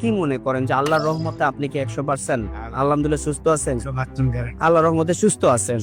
কি মনে করেন যে আল্লাহর রহমতে আপনি কি 100% আলহামদুলিল্লাহ সুস্থ আছেন? আল্লাহর রহমতে সুস্থ আছেন।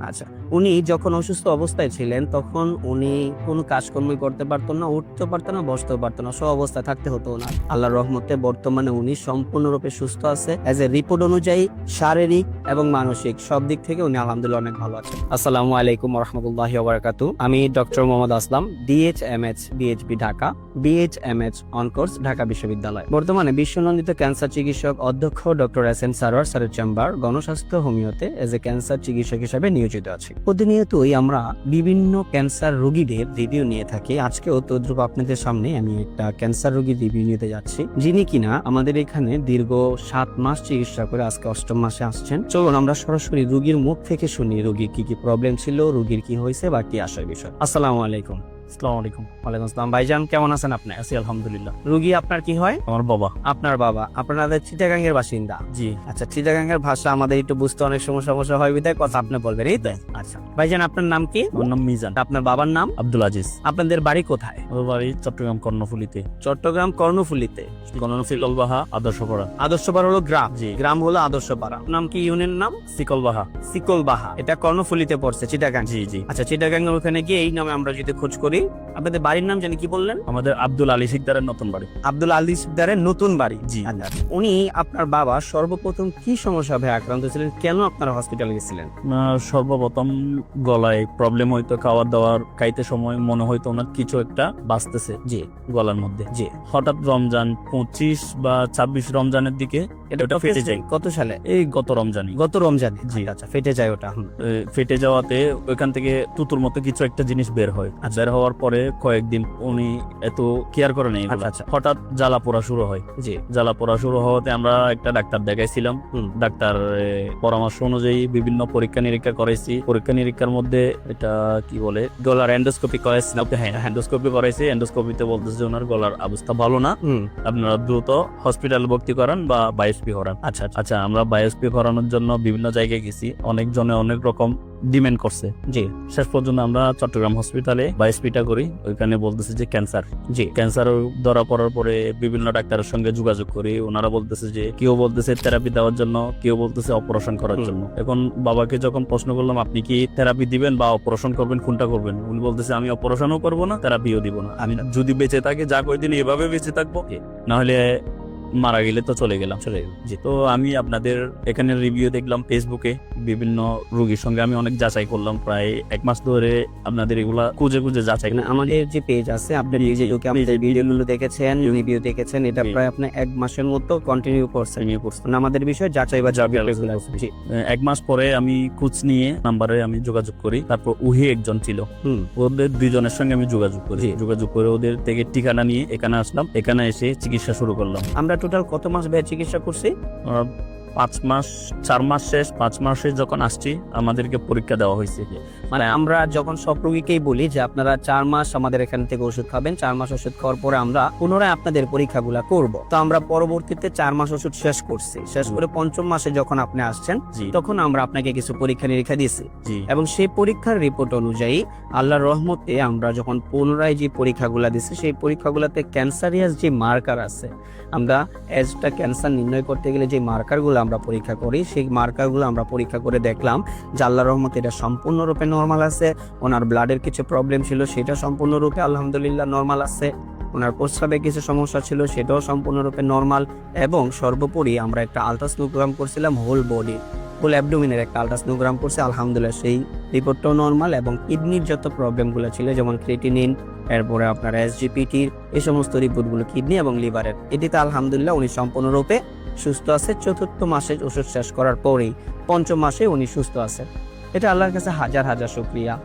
আচ্ছা, উনি যখন অসুস্থ অবস্থায় ছিলেন তখন উনি কোনো কাজকর্মই করতে পারতেন না, উঠতে পারতেন না, বসতেও পারতেন না, সব অবস্থায় থাকতে হতো না। আল্লাহর রহমতে বর্তমানে উনি সম্পূর্ণরূপে সুস্থ আছে। এজ এ রিপোর্ট অনুযায়ী শারীরিক এবং মানসিক সব দিক থেকে উনি আলহামদুলিল্লাহ অনেক ভালো আছেন। আসসালামু আলাইকুম ওয়া রাহমাতুল্লাহি ওয়া বারাকাতুহু। আমি doctor Mohammad Aslam, DHMH BHP Dhaka, BHMH on course Dhaka বিশ্ববিদ্যালয়। বর্তমানে বিশ্বনন্দিত ক্যান্সার চিকিৎসক অধ্যক্ষ ডক্টর SM সারোয়ার স্যারের চেম্বার গণস্বাস্থ্য হোমিওতে এজ এ ক্যান্সার চিকিৎসক হিসেবে নিয়োজিত আছি। প্রতিনিয়তই আমরা বিভিন্ন ক্যান্সার রোগীদের রিভিউ নিয়ে থাকি। আজকেও তদ্রুপ আপনাদের সামনে আমি একটা ক্যান্সার রোগীর রিভিউ নিতে যাচ্ছি, যিনি কিনা আমাদের এখানে দীর্ঘ 7 মাস চিকিৎসা করে আজকে 8ম মাসে আসছেন। চলুন আমরা সরাসরি রোগীর মুখ থেকে শুনি রোগীর কি কি প্রবলেম ছিল, রোগীর কি হয়েছে বা কি আসার বিষয়। আসসালামু আলাইকুম। আসসালামু আলাইকুম। ওয়ালাইকুম আসসালাম। ভাইজান কেমন আছেন আপনি? আছি আলহামদুলিল্লাহ। রোগী আপনার কি হয়? আমার বাবা। আপনার বাবা। আপনাদের চিটাগাঙ্গের বাসিন্দা? জি। আচ্ছা, চিটাগাঙ্গের ভাষা আমাদের একটু বুঝতে অনেক সমস্যা হয়, বিধায় কথা আপনি বলবেন, এই তো? আচ্ছা ভাইজান, আপনার নাম কি? আমার নাম মিজান। আপনার বাবার নাম? আব্দুল আজিজ। আপনাদের বাড়ি কোথায়? আমার বাড়ি চট্টগ্রাম কর্ণফুলীতে। চট্টগ্রাম কর্ণফুলীতে। সিকলবাহা আদর্শপাড়া। আদর্শপাড়া হলো গ্রাম? জি। গ্রাম হলো আদর্শপাড়া। নাম কি ইউনিয়ন নাম? সিকলবাহা। সিকলবাহা। এটা কর্ণফুলীতে পড়ছে, চিটাগাং? জি জি। আচ্ছা, চিটাগাং ওখানে গিয়ে এই নামে আমরা যদি খোঁজ করি, আপনাদের বাড়ির নাম জানি কি বললেন? আমাদের আব্দুল আলী সিকদারের নতুন বাড়ি। আব্দুল আলী সিকদারের নতুন বাড়ি। জি। আচ্ছা, উনি আপনার বাবা সর্বপ্রথম কি সমস্যা ভাবে আক্রান্ত ছিলেন, কেন আপনারা হসপিটালে গেছিলেন? সর্বপ্রথম গলায় প্রবলেম হইতো, খাওয়ার দাওয়ার খাইতে সময় মনে হইতো ওনার কিছু একটা বাঁচতেছে জি গলার মধ্যে। জি। হঠাৎ রমজান 25 বা 26 রমজানের দিকে ওটা ফেটে যায়। কত সালে? এই গত রমজানে। গত রমজানে? জি। আচ্ছা, ফেটে যায় ওটা। ফেটে যাওয়াতে ওইখান থেকে তুতুর মতো কিছু একটা জিনিস বের হয়। বের হওয়ার পরে কয়েকদিন উনি এত কেয়ার করে নেই। আচ্ছা। হঠাৎ জ্বালা পোড়া শুরু হয়। জি। জ্বালা পোড়া শুরু হওয়াতে আমরা একটা ডাক্তার দেখাইছিলাম। ডাক্তার পরামর্শ অনুযায়ী বিভিন্ন পরীক্ষা নিরীক্ষা করাইছি। পরীক্ষা নিরীক্ষার মধ্যে এটা কি বলে, গলার এন্ডোস্কোপি করাইছি। হ্যাঁ, এন্ডোস্কোপি করাইছি। এন্ডোস্কোপিতে বলতেছে ওনার গলার অবস্থা ভালো না, আপনারা দ্রুত হসপিটাল ভর্তি করান বা বায়োপসি করান। আচ্ছা, আমরা বায়োপসি করানোর জন্য বিভিন্ন জায়গায় গেছি। অনেকজনে অনেক রকম ডিমান্ড করছে। জি। শেষ পর্যন্ত আমরা চট্টগ্রাম হসপিটালে বায়োপসিটা করি। ওইখানে বলতেছে যে ক্যান্সার। জি। ক্যান্সার ধরা পড়ার পরে বিভিন্ন ডাক্তারের সঙ্গে যোগাযোগ করি। ওনারা বলতেছে যে কেউ বলতেছে থেরাপি দেওয়ার জন্য, কেউ বলতেছে অপারেশন করার জন্য। এখন বাবাকে যখন প্রশ্ন করলাম আপনি কি থেরাপি দিবেন বা অপারেশন করবেন, কোনটা করবেন? উনি বলতেছে আমি অপারেশনও করবো না, থেরাপিও দিব না। আমি যদি বেঁচে থাকি যা কয়দিন এভাবে বেঁচে থাকবো, না হলে মারা গেলে তো চলে গেলাম। জি। তো আমি আপনাদের এখানে রিভিউ দেখলাম ফেসবুকে, বিভিন্ন রোগীর সঙ্গে আমি অনেক যাচাই করলাম। প্রায় 1 মাস ধরে আপনাদের এগুলা খুঁজে যাচাই। আমাদের যে পেজ আছে, আপনি নিজে আমাদের ভিডিওগুলো দেখেছেন, রিভিউ দেখেছেন, এটা প্রায় আপনি 1 মাসের মতো কন্টিনিউ করছেন। আমাদের বিষয় যাচাই বা জি। 1 মাস পরে আমি খোঁজ নিয়ে নাম্বারে আমি যোগাযোগ করি। তারপর উহি একজন ছিল, ওদের 2 জনের সঙ্গে আমি যোগাযোগ করি। যোগাযোগ করে ওদের থেকে ঠিকানা নিয়ে এখানে আসলাম। এখানে এসে চিকিৎসা শুরু করলাম। আমরা টোটাল কত মাস ব্যয় চিকিৎসা করছি? 5 মাস, 4 মাস শেষ। 5 মাসে যখন আসছি আমাদেরকে পরীক্ষা দেওয়া হয়েছে। মানে আমরা যখন সব রোগীকেই বলি যে আপনারা 4 মাস আমাদের এখান থেকে ওষুধ খাবেন, 4 মাস ওষুধ খাওয়ার পরে আমরা পুনরায় আপনাদের পরীক্ষাগুলা করব। তো আমরা পরবর্তীতে 4 মাস ওষুধ শেষ করছি। শেষ করে 5ম মাসে যখন আপনি আসছেন, তখন আমরা আপনাকে কিছু পরীক্ষা নিরীক্ষা দিয়েছি, এবং সেই পরীক্ষার রিপোর্ট অনুযায়ী আল্লাহর রহমতে আমরা যখন পুনরায় যে পরীক্ষাগুলা দিচ্ছি, সেই পরীক্ষাগুলোতে ক্যান্সারিয়াস যে মার্কার আছে, আমরা এজটা ক্যান্সার নির্ণয় করতে গেলে যে মার্কারগুলো আমরা পরীক্ষা করি, সেই মার্কারগুলো আমরা পরীক্ষা করে দেখলাম যে আল্লাহর রহমতে এটা সম্পূর্ণরূপে নরমাল আছে। ওনার ব্লাডের কিছু প্রবলেম ছিল, সেটা সম্পূর্ণরূপে আলহামদুলিল্লাহ নরমাল আছে। ওনার প্রস্রাবে কিছু সমস্যা ছিল, সেটাও সম্পূর্ণরূপে নরমাল। এবং সর্বোপরি আমরা একটা আলট্রাসোনোগ্রাম করছিলাম, হোল বডি, ফুল অ্যাবডোমিনের একটা আলট্রাসোনোগ্রাম করছে, আলহামদুলিল্লাহ সেই রিপোর্টটাও নরমাল। এবং কিডনির যত প্রবলেমগুলো ছিল, যেমন ক্রিয়েটিনিন, এরপরে আপনার SGPT, এই সমস্ত রিপোর্টগুলো কিডনি এবং লিভারের, এটিতে আলহামদুলিল্লাহ উনি সম্পূর্ণরূপে সুস্থ আছে। 4র্থ মাসে ওষুধ শেষ করার পরেই 5ম মাসে উনি সুস্থ আছে। এটা আল্লাহর কাছে হাজার হাজার শুকরিয়া।